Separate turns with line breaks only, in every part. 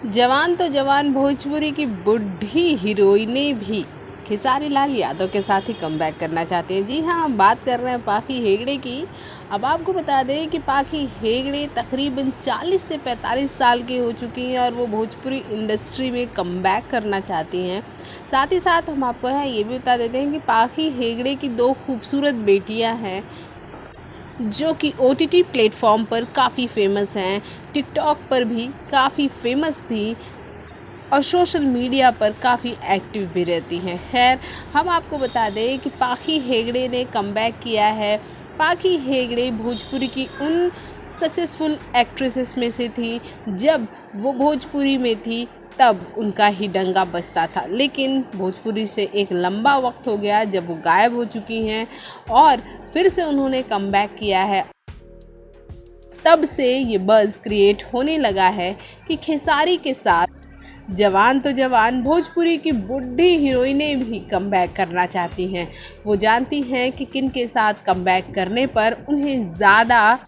जवान तो जवान भोजपुरी की बुढ़ी हीरोइनें भी खेसारी लाल यादव के साथ ही कमबैक करना चाहते हैं। जी हाँ, हम बात कर रहे हैं पाखी हेगड़े की। अब आपको बता दें कि पाखी हेगड़े तकरीबन 40 से 45 साल की हो चुकी हैं और वो भोजपुरी इंडस्ट्री में कमबैक करना चाहती हैं। साथ ही साथ हम आपको ये भी बता देते हैं कि पाखी हेगड़े की 2 खूबसूरत बेटियां हैं जो कि OTT प्लेटफॉर्म पर काफ़ी फेमस हैं, टिकटॉक पर भी काफ़ी फेमस थी और सोशल मीडिया पर काफ़ी एक्टिव भी रहती हैं। खैर, हम आपको बता दें कि पाखी हेगड़े ने कमबैक किया है। पाखी हेगड़े भोजपुरी की उन सक्सेसफुल एक्ट्रेसेस में से थी, जब वो भोजपुरी में थी तब उनका ही डंका बजता था, लेकिन भोजपुरी से एक लंबा वक्त हो गया जब वो गायब हो चुकी हैं और फिर से उन्होंने कमबैक किया है। तब से ये बज़ क्रिएट होने लगा है कि खेसारी के साथ जवान तो जवान भोजपुरी की बुढ़ी हीरोइनें भी कमबैक करना चाहती हैं। वो जानती हैं कि किन के साथ कमबैक करने पर उन्हें ज़्यादा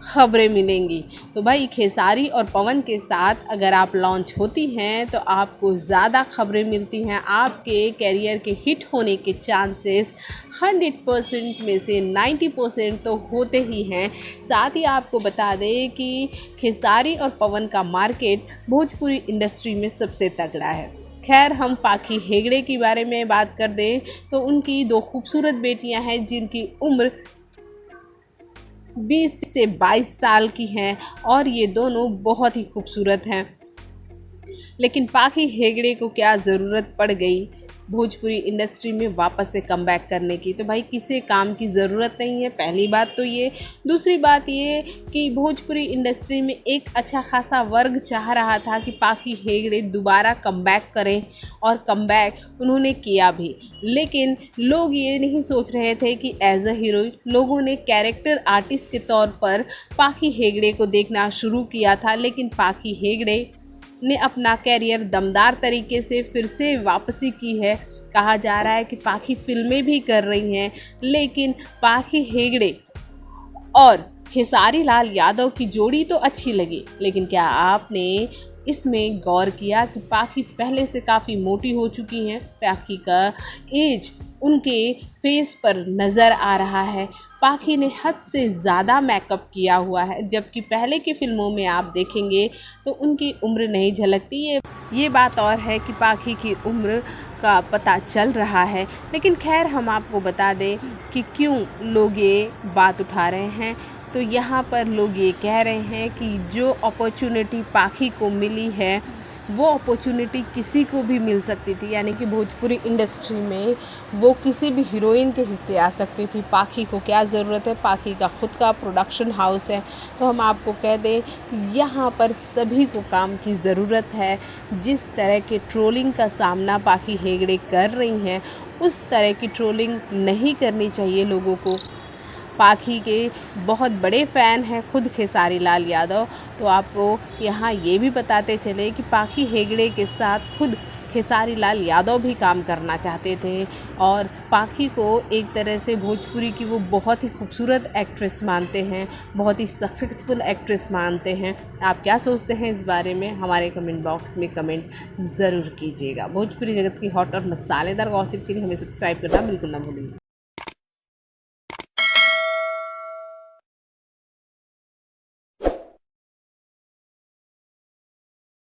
खबरें मिलेंगी। तो भाई, खेसारी और पवन के साथ अगर आप लॉन्च होती हैं तो आपको ज़्यादा खबरें मिलती हैं। आपके कैरियर के हिट होने के चांसेस 100% में से 90% तो होते ही हैं। साथ ही आपको बता दें कि खेसारी और पवन का मार्केट भोजपुरी इंडस्ट्री में सबसे तगड़ा है। खैर, हम पाखी हेगड़े के बारे में बात कर दें तो उनकी 2 खूबसूरत बेटियां हैं जिनकी उम्र 20 से 22 साल की हैं और ये दोनों बहुत ही खूबसूरत हैं। लेकिन पाखी हेगड़े को क्या ज़रूरत पड़ गई भोजपुरी इंडस्ट्री में वापस से कमबैक करने की? तो भाई, किसी काम की ज़रूरत नहीं है, पहली बात तो ये। दूसरी बात ये कि भोजपुरी इंडस्ट्री में एक अच्छा खासा वर्ग चाह रहा था कि पाखी हेगड़े दोबारा कमबैक करें और कमबैक उन्होंने किया भी। लेकिन लोग ये नहीं सोच रहे थे कि एज अ हीरोइन, लोगों ने कैरेक्टर आर्टिस्ट के तौर पर पाखी हेगड़े को देखना शुरू किया था। लेकिन पाखी हेगड़े ने अपना कैरियर दमदार तरीके से फिर से वापसी की है। कहा जा रहा है कि पाखी फिल्में भी कर रही हैं, लेकिन पाखी हेगड़े और खेसारी लाल यादव की जोड़ी तो अच्छी लगी, लेकिन क्या आपने इसमें गौर किया कि पाखी पहले से काफ़ी मोटी हो चुकी हैं? पाखी का एज उनके फेस पर नज़र आ रहा है। पाखी ने हद से ज़्यादा मेकअप किया हुआ है, जबकि पहले की फ़िल्मों में आप देखेंगे तो उनकी उम्र नहीं झलकती। ये बात और है कि पाखी की उम्र का पता चल रहा है। लेकिन खैर, हम आपको बता दें कि क्यों लोग ये बात उठा रहे हैं। तो यहाँ पर लोग ये कह रहे हैं कि जो अपॉर्चुनिटी पाखी को मिली है वो अपॉर्चुनिटी किसी को भी मिल सकती थी, यानी कि भोजपुरी इंडस्ट्री में वो किसी भी हीरोइन के हिस्से आ सकती थी। पाखी को क्या ज़रूरत है? पाखी का खुद का प्रोडक्शन हाउस है। तो हम आपको कह दें, यहाँ पर सभी को काम की ज़रूरत है। जिस तरह के ट्रोलिंग का सामना पाखी हेगड़े कर रही हैं, उस तरह की ट्रोलिंग नहीं करनी चाहिए लोगों को। पाखी के बहुत बड़े फ़ैन हैं खुद खेसारी लाल यादव। तो आपको यहाँ ये भी बताते चले कि पाखी हेगड़े के साथ खुद खेसारी लाल यादव भी काम करना चाहते थे और पाखी को एक तरह से भोजपुरी की वो बहुत ही खूबसूरत एक्ट्रेस मानते हैं, बहुत ही सक्सेसफुल एक्ट्रेस मानते हैं। आप क्या सोचते हैं इस बारे में? हमारे कमेंट बॉक्स में कमेंट ज़रूर कीजिएगा। भोजपुरी जगत की हॉट और मसालेदार गॉसिप के लिए हमें सब्सक्राइब करना बिल्कुल ना भूलिए।